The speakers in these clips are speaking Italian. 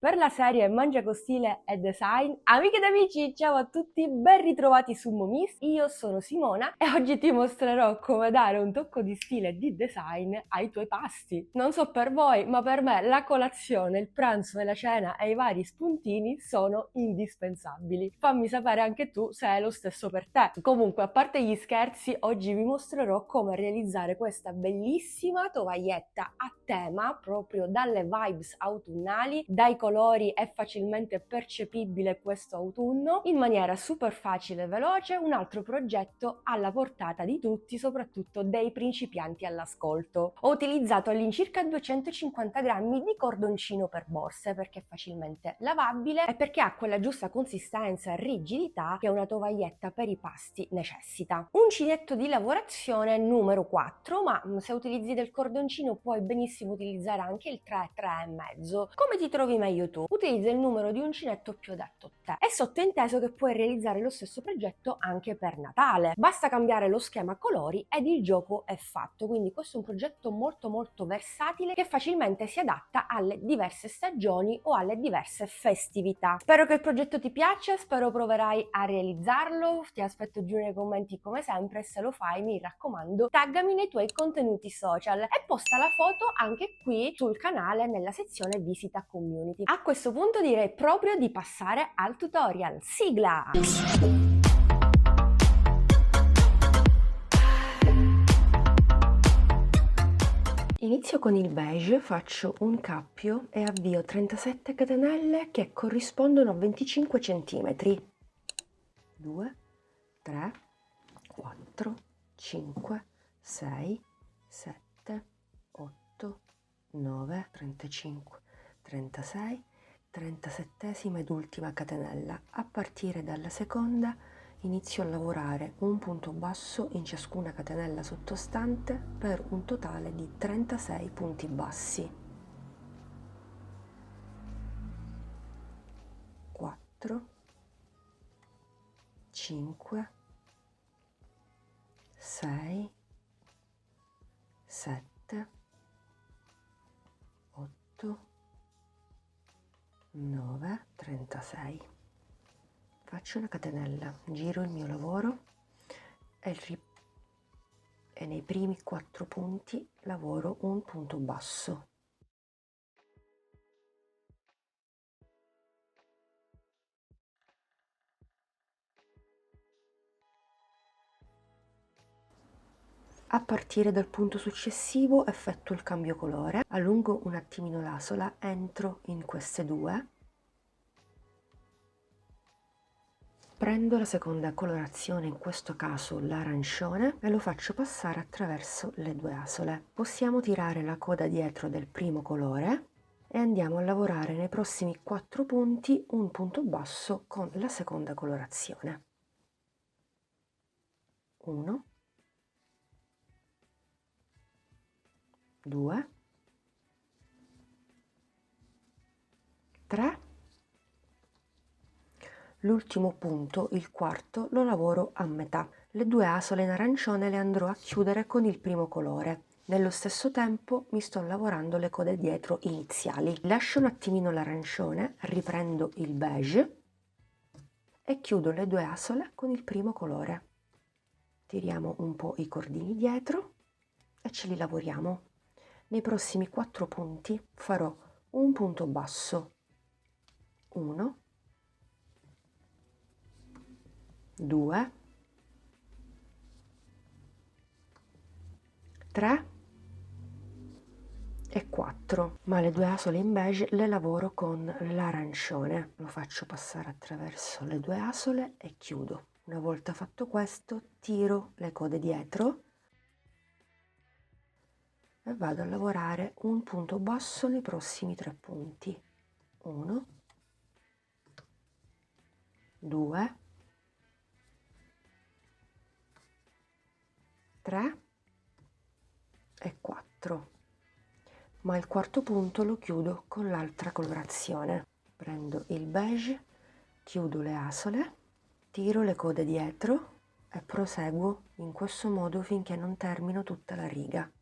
Per la serie Mangia con stile e design, amiche ed amici, ciao a tutti, ben ritrovati su Momis. Io sono Simona e oggi ti mostrerò come dare un tocco di stile e di design ai tuoi pasti. Non so per voi, ma per me la colazione, il pranzo e la cena e i vari spuntini sono indispensabili. Fammi sapere anche tu se è lo stesso per te. Comunque, a parte gli scherzi, oggi vi mostrerò come realizzare questa bellissima tovaglietta a tema, proprio dalle vibes autunnali, dai colori è facilmente percepibile questo autunno, in maniera super facile e veloce, un altro progetto alla portata di tutti, soprattutto dei principianti all'ascolto. Ho utilizzato all'incirca 250 grammi di cordoncino per borse perché è facilmente lavabile e perché ha quella giusta consistenza e rigidità che una tovaglietta per i pasti necessita. Uncinetto di lavorazione numero 4, ma se utilizzi del cordoncino puoi benissimo utilizzare anche il 3, 3,5. Come ti trovi meglio tu? Utilizza il numero di uncinetto più adatto a te. È sottointeso che puoi realizzare lo stesso progetto anche per Natale. Basta cambiare lo schema colori ed il gioco è fatto. Quindi questo è un progetto molto versatile che facilmente si adatta alle diverse stagioni o alle diverse festività. Spero che il progetto ti piaccia, spero proverai a realizzarlo. Ti aspetto giù nei commenti come sempre e se lo fai mi raccomando taggami nei tuoi contenuti social e posta la foto anche qui sul canale nella sezione visita community. A questo punto direi proprio di passare al tutorial. Sigla! Inizio con il beige, faccio un cappio e avvio 37 catenelle che corrispondono a 25 cm. 2, 3, 4, 5, 6, 7, 8, 9, 35, 36, 37esima ed ultima catenella. A partire dalla seconda inizio a lavorare un punto basso in ciascuna catenella sottostante per un totale di 36 punti bassi. 4, 5, 6, 7, 8, 9, 36. Faccio una catenella, giro il mio lavoro e nei primi 4 punti lavoro un punto basso. A partire dal punto successivo effettuo il cambio colore, allungo un attimino l'asola, entro in queste due, prendo la seconda colorazione, in questo caso l'arancione, e lo faccio passare attraverso le due asole. Possiamo tirare la coda dietro del primo colore e andiamo a lavorare nei prossimi 4 punti un punto basso con la seconda colorazione. 1, 2, 3, l'ultimo punto, il quarto, lo lavoro a metà. Le due asole in arancione le andrò a chiudere con il primo colore. Nello stesso tempo mi sto lavorando le code dietro iniziali. Lascio un attimino l'arancione, riprendo il beige e chiudo le due asole con il primo colore. Tiriamo un po' i cordini dietro e ce li lavoriamo. Nei prossimi 4 punti farò un punto basso, 1, 2, 3 e 4, ma le due asole in beige le lavoro con l'arancione. Lo faccio passare attraverso le due asole e chiudo. Una volta fatto questo, tiro le code dietro e vado a lavorare un punto basso nei prossimi 3 punti. 1, 2, 3 e 4. Ma il quarto punto lo chiudo con l'altra colorazione. Prendo il beige, chiudo le asole, tiro le code dietro e proseguo in questo modo finché non termino tutta la riga.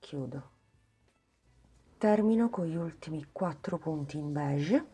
chiudo. Termino con gli ultimi 4 punti in beige.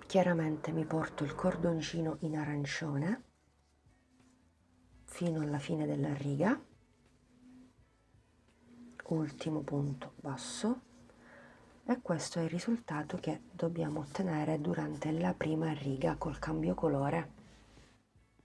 Chiaramente mi porto il cordoncino in arancione fino alla fine della riga, ultimo punto basso, e questo è il risultato che dobbiamo ottenere durante la prima riga col cambio colore.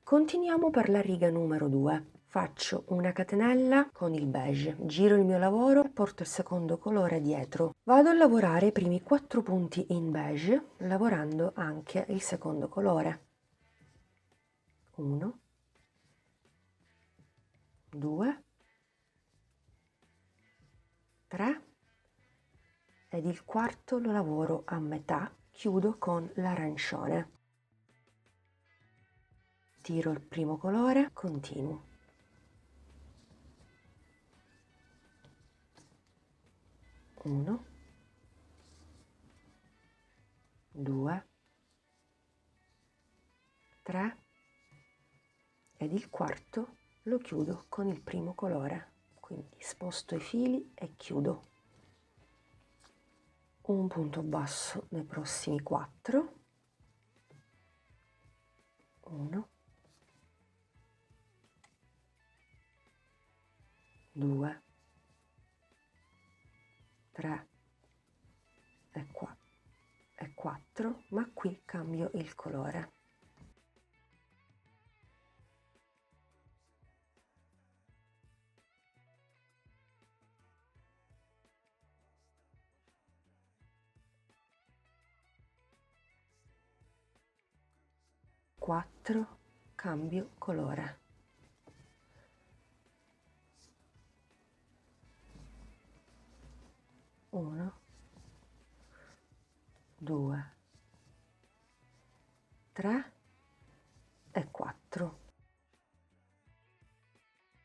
Continuiamo per la riga numero 2. Faccio una catenella con il beige, giro il mio lavoro e porto il secondo colore dietro. Vado a lavorare i primi 4 punti in beige, lavorando anche il secondo colore. 1, 2, 3 ed il quarto lo lavoro a metà, chiudo con l'arancione. Tiro il primo colore, continuo. 1, 2, 3 ed il quarto lo chiudo con il primo colore, quindi sposto i fili e chiudo. Un punto basso nei prossimi 4, 1, 2, 3 e 4, ma qui cambio il colore. Quattro, cambio colore. 1, 2, 3 e 4.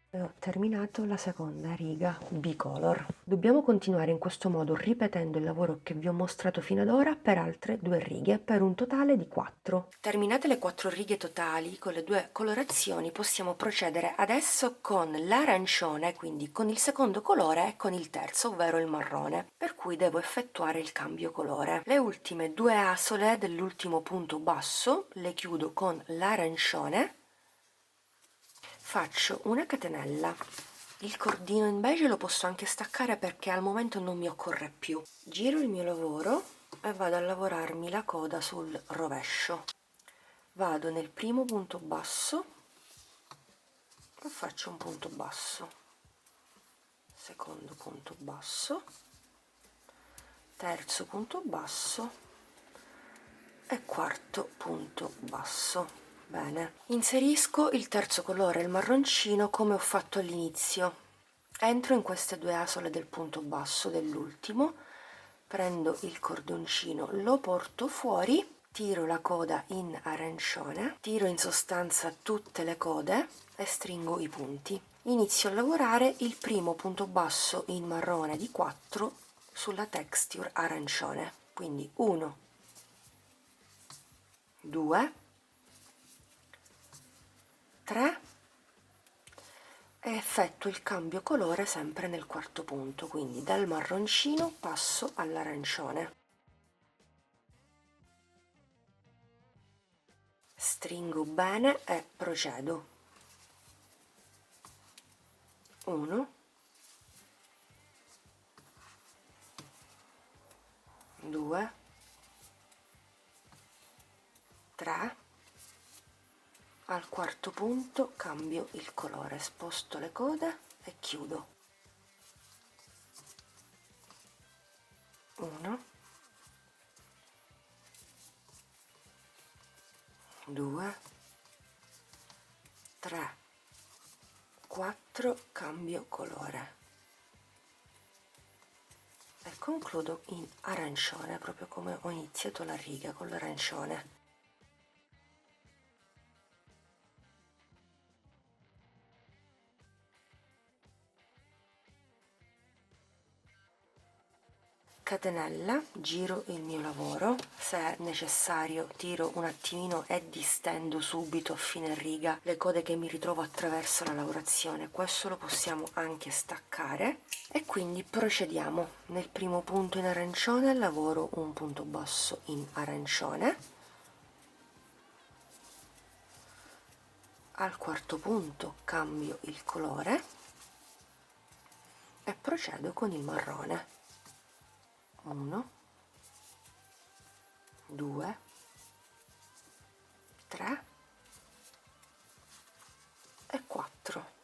E ho terminato la seconda riga bicolor. Dobbiamo continuare in questo modo ripetendo il lavoro che vi ho mostrato fino ad ora per altre 2 righe, per un totale di 4. Terminate le 4 righe totali con le 2 colorazioni, possiamo procedere adesso con l'arancione, quindi con il secondo colore, e con il terzo, ovvero il marrone, per cui devo effettuare il cambio colore. Le ultime 2 asole dell'ultimo punto basso le chiudo con l'arancione. Faccio una catenella, il cordino in beige lo posso anche staccare perché al momento non mi occorre più. Giro il mio lavoro e vado a lavorarmi la coda sul rovescio. Vado nel primo punto basso e faccio un punto basso, secondo punto basso, terzo punto basso e quarto punto basso. Bene, inserisco il terzo colore, il marroncino, come ho fatto all'inizio. Entro in queste 2 asole del punto basso dell'ultimo, prendo il cordoncino, lo porto fuori, tiro la coda in arancione, tiro in sostanza tutte le code e stringo i punti. Inizio a lavorare il primo punto basso in marrone di 4 sulla texture arancione, quindi 1, 2, 3 e effettuo il cambio colore sempre nel quarto punto, quindi dal marroncino passo all'arancione. Stringo bene e procedo. 1, 2, 3. Al quarto punto cambio il colore, sposto le code e chiudo. 1, 2, 3, 4, cambio colore e concludo in arancione, proprio come ho iniziato la riga con l'arancione. catenella, giro il mio lavoro, se necessario tiro un attimino e distendo subito a fine riga le code che mi ritrovo attraverso la lavorazione. Questo lo possiamo anche staccare e quindi procediamo. Nel primo punto in arancione lavoro un punto basso in arancione, al quarto punto cambio il colore e procedo con il marrone. 1, 2, 3 e 4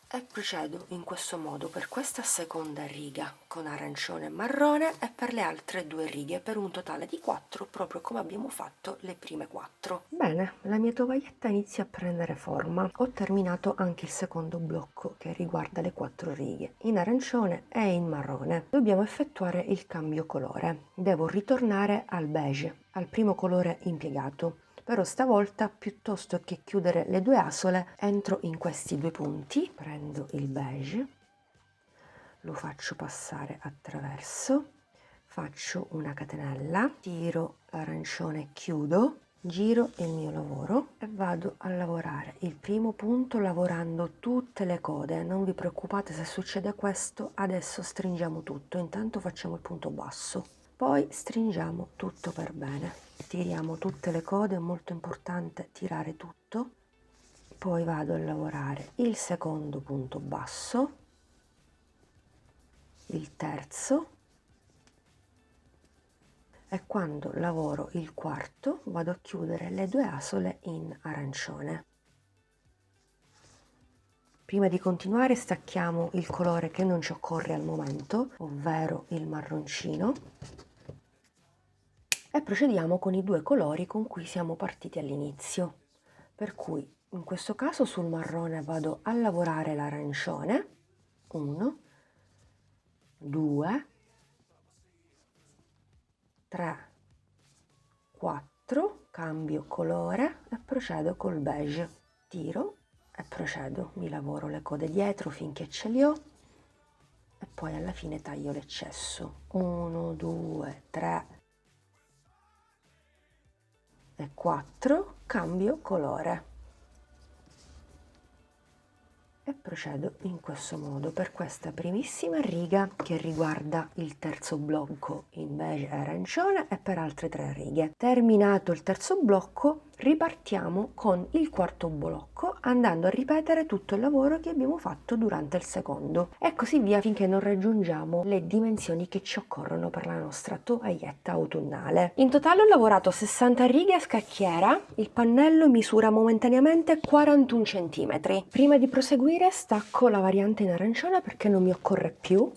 e procedo in questo modo per questa seconda riga con arancione e marrone e per le altre 2 righe per un totale di 4, proprio come abbiamo fatto le prime 4. Bene, la mia tovaglietta inizia a prendere forma. Ho terminato anche il secondo blocco che riguarda le 4 righe in arancione e in marrone. Dobbiamo effettuare il cambio colore. Devo ritornare al beige, al primo colore impiegato. Però stavolta, piuttosto che chiudere le 2 asole, entro in questi 2 punti, prendo il beige, lo faccio passare attraverso, faccio una catenella, tiro l'arancione, chiudo, giro il mio lavoro e vado a lavorare il primo punto lavorando tutte le code. Non vi preoccupate se succede questo, adesso stringiamo tutto, intanto facciamo il punto basso. Poi stringiamo tutto per bene, tiriamo tutte le code, è molto importante tirare tutto. Poi vado a lavorare il secondo punto basso, il terzo e quando lavoro il quarto vado a chiudere le 2 asole in arancione. Prima di continuare stacchiamo il colore che non ci occorre al momento, ovvero il marroncino, e procediamo con i 2 colori con cui siamo partiti all'inizio. Per cui in questo caso sul marrone vado a lavorare l'arancione, 1, 2, 3, 4, cambio colore e procedo col beige, tiro e procedo, mi lavoro le code dietro finché ce li ho e poi alla fine taglio l'eccesso, 1, 2, 3 e 4, cambio colore e procedo in questo modo per questa primissima riga che riguarda il terzo blocco in beige e arancione e per altre 3 righe. Terminato il terzo blocco ripartiamo con il quarto blocco andando a ripetere tutto il lavoro che abbiamo fatto durante il secondo e così via finché non raggiungiamo le dimensioni che ci occorrono per la nostra tovaglietta autunnale. In totale ho lavorato 60 righe a scacchiera, il pannello misura momentaneamente 41 cm. Prima di proseguire stacco la variante in arancione perché non mi occorre più.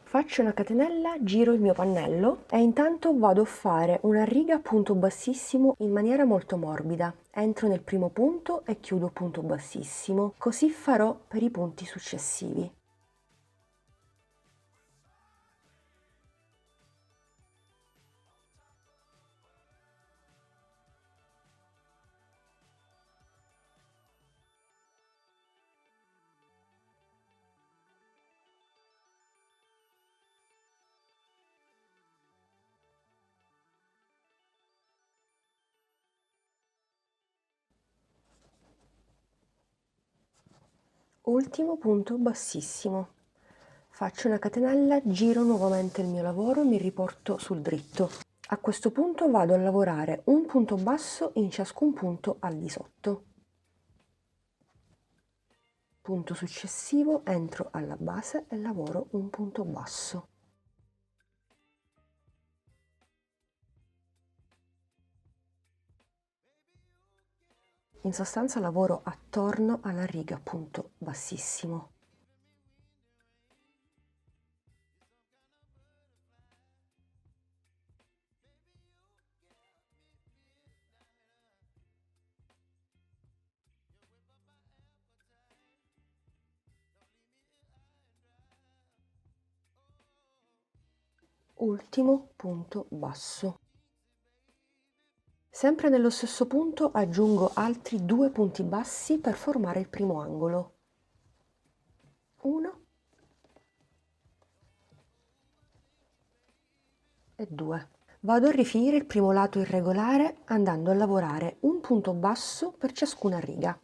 Faccio una catenella, giro il mio pannello e intanto vado a fare una riga a punto bassissimo in maniera molto morbida. Entro nel primo punto e chiudo punto bassissimo, così farò per i punti successivi. Ultimo punto bassissimo. Faccio una catenella, giro nuovamente il mio lavoro e mi riporto sul dritto. A questo punto vado a lavorare un punto basso in ciascun punto al di sotto. Punto successivo, entro alla base e lavoro un punto basso. In sostanza lavoro attorno alla riga punto bassissimo. Ultimo punto basso. Sempre nello stesso punto aggiungo altri 2 punti bassi per formare il primo angolo. 1 e 2. Vado a rifinire il primo lato irregolare andando a lavorare un punto basso per ciascuna riga.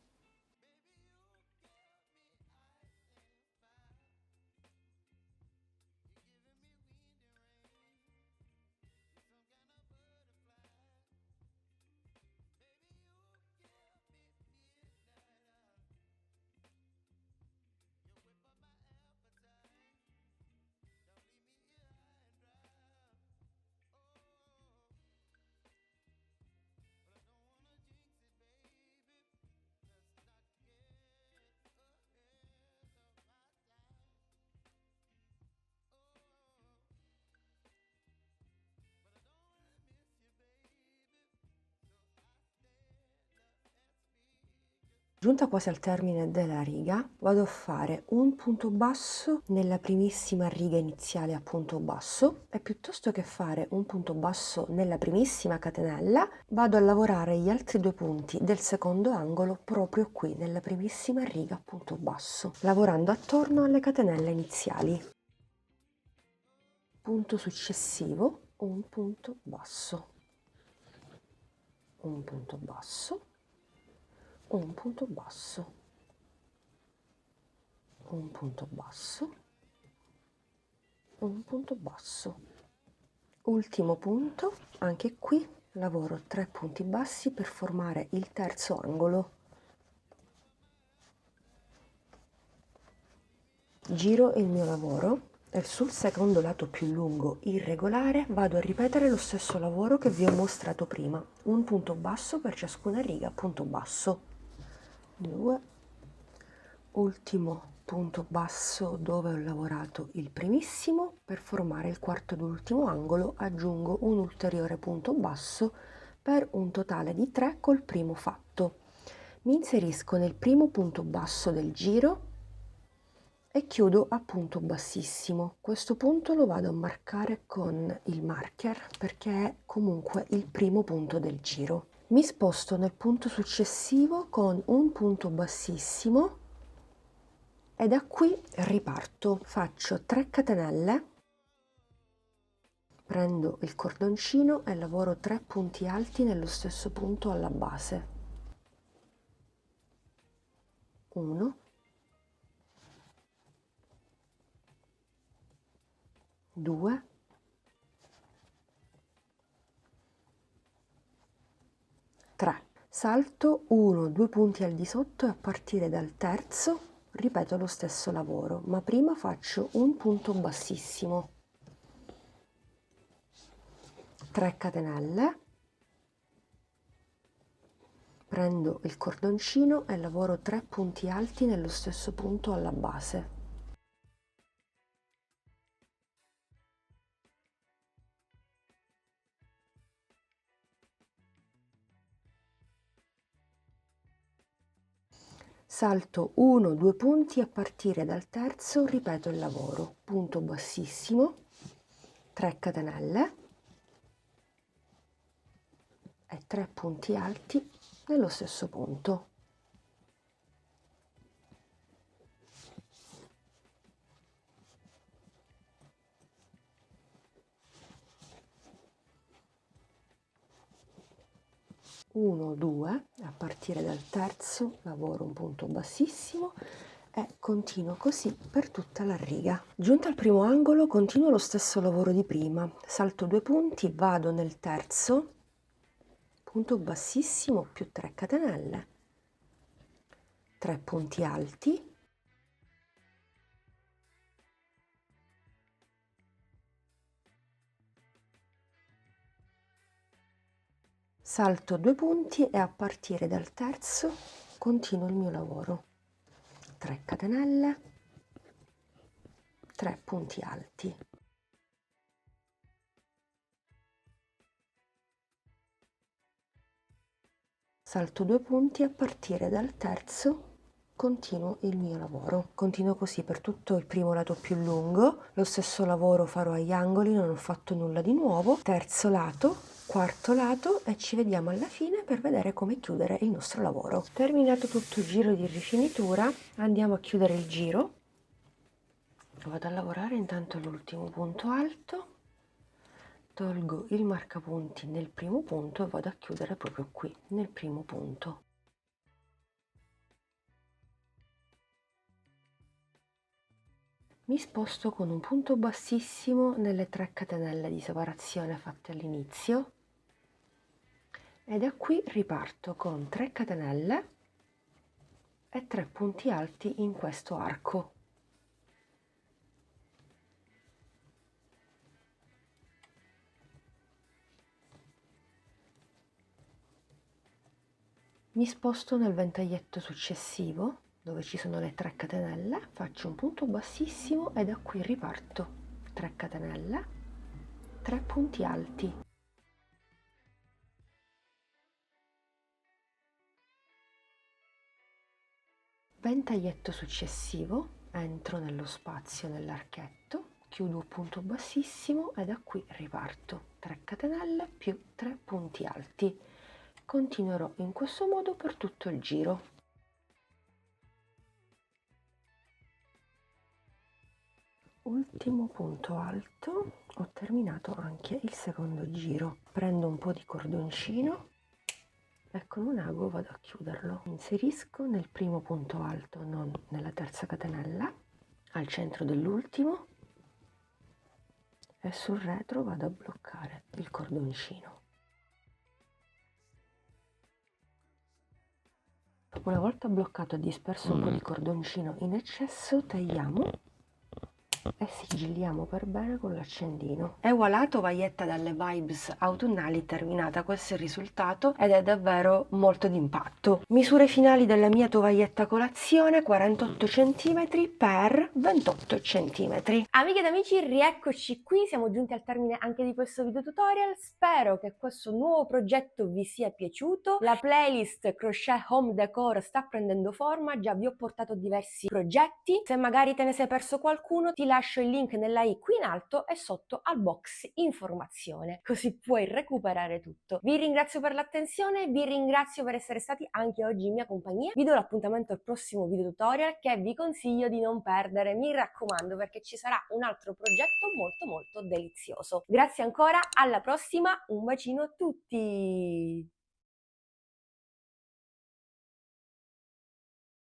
Giunta quasi al termine della riga, vado a fare un punto basso nella primissima riga iniziale a punto basso e piuttosto che fare un punto basso nella primissima catenella, vado a lavorare gli altri 2 punti del secondo angolo proprio qui nella primissima riga a punto basso, lavorando attorno alle catenelle iniziali. Punto successivo, un punto basso, un punto basso, un punto basso, un punto basso, un punto basso. Ultimo punto, anche qui lavoro 3 punti bassi per formare il terzo angolo. Giro il mio lavoro e sul secondo lato più lungo irregolare vado a ripetere lo stesso lavoro che vi ho mostrato prima, un punto basso per ciascuna riga, punto basso. 2, ultimo punto basso dove ho lavorato il primissimo, per formare il quarto ed ultimo angolo aggiungo un ulteriore punto basso per un totale di 3 col primo fatto. Mi inserisco nel primo punto basso del giro e chiudo a punto bassissimo. Questo punto lo vado a marcare con il marker perché è comunque il primo punto del giro. Mi sposto nel punto successivo con un punto bassissimo e da qui riparto. Faccio 3 catenelle, prendo il cordoncino e lavoro 3 punti alti nello stesso punto alla base. 1, 2, 3. Salto 1, 2 punti al di sotto e a partire dal terzo ripeto lo stesso lavoro, ma prima faccio un punto bassissimo, 3 catenelle, prendo il cordoncino e lavoro 3 punti alti nello stesso punto alla base. Salto 1, 2 punti, a partire dal terzo ripeto il lavoro, punto bassissimo, 3 catenelle e 3 punti alti nello stesso punto. Uno, 2, a partire dal terzo lavoro un punto bassissimo e continuo così per tutta la riga. Giunta al primo angolo continuo lo stesso lavoro di prima, salto 2 punti, vado nel terzo, punto bassissimo più 3 catenelle, 3 punti alti, salto 2 punti e a partire dal terzo continuo il mio lavoro, 3 catenelle, 3 punti alti. Salto 2 punti e a partire dal terzo continuo il mio lavoro. Continuo così per tutto il primo lato più lungo, lo stesso lavoro farò agli angoli, non ho fatto nulla di nuovo. Terzo lato, quarto lato e ci vediamo alla fine per vedere come chiudere il nostro lavoro. Terminato tutto il giro di rifinitura, andiamo a chiudere il giro. Vado a lavorare intanto l'ultimo punto alto, tolgo il marcapunti nel primo punto e vado a chiudere proprio qui, nel primo punto. Mi sposto con un punto bassissimo nelle 3 catenelle di separazione fatte all'inizio e da qui riparto con 3 catenelle e 3 punti alti in questo arco. Mi sposto nel ventaglietto successivo, dove ci sono le 3 catenelle, faccio un punto bassissimo e da qui riparto 3 catenelle, 3 punti alti. Ventaglietto successivo, entro nello spazio nell'archetto, chiudo un punto bassissimo e da qui riparto 3 catenelle più 3 punti alti. Continuerò in questo modo per tutto il giro. Ultimo punto alto, ho terminato anche il secondo giro. Prendo un po' di cordoncino e con un ago vado a chiuderlo. Inserisco nel primo punto alto, non nella terza catenella, al centro dell'ultimo e sul retro vado a bloccare il cordoncino. Una volta bloccato e disperso un po' di cordoncino in eccesso, tagliamo e sigilliamo per bene con l'accendino. E voilà, tovaglietta dalle vibes autunnali terminata. Questo è il risultato ed è davvero molto d'impatto. Misure finali della mia tovaglietta colazione: 48 cm per 28 cm. Amiche ed amici, rieccoci qui, siamo giunti al termine anche di questo video tutorial. Spero che questo nuovo progetto vi sia piaciuto. La playlist Crochet Home Decor sta prendendo forma, già vi ho portato diversi progetti. Se magari te ne sei perso qualcuno, ti lascio il link nella i qui in alto e sotto al box informazione, così puoi recuperare tutto. Vi ringrazio per l'attenzione, vi ringrazio per essere stati anche oggi in mia compagnia. Vi do l'appuntamento al prossimo video tutorial che vi consiglio di non perdere, mi raccomando, perché ci sarà un altro progetto molto delizioso. Grazie ancora, alla prossima, un bacino a tutti!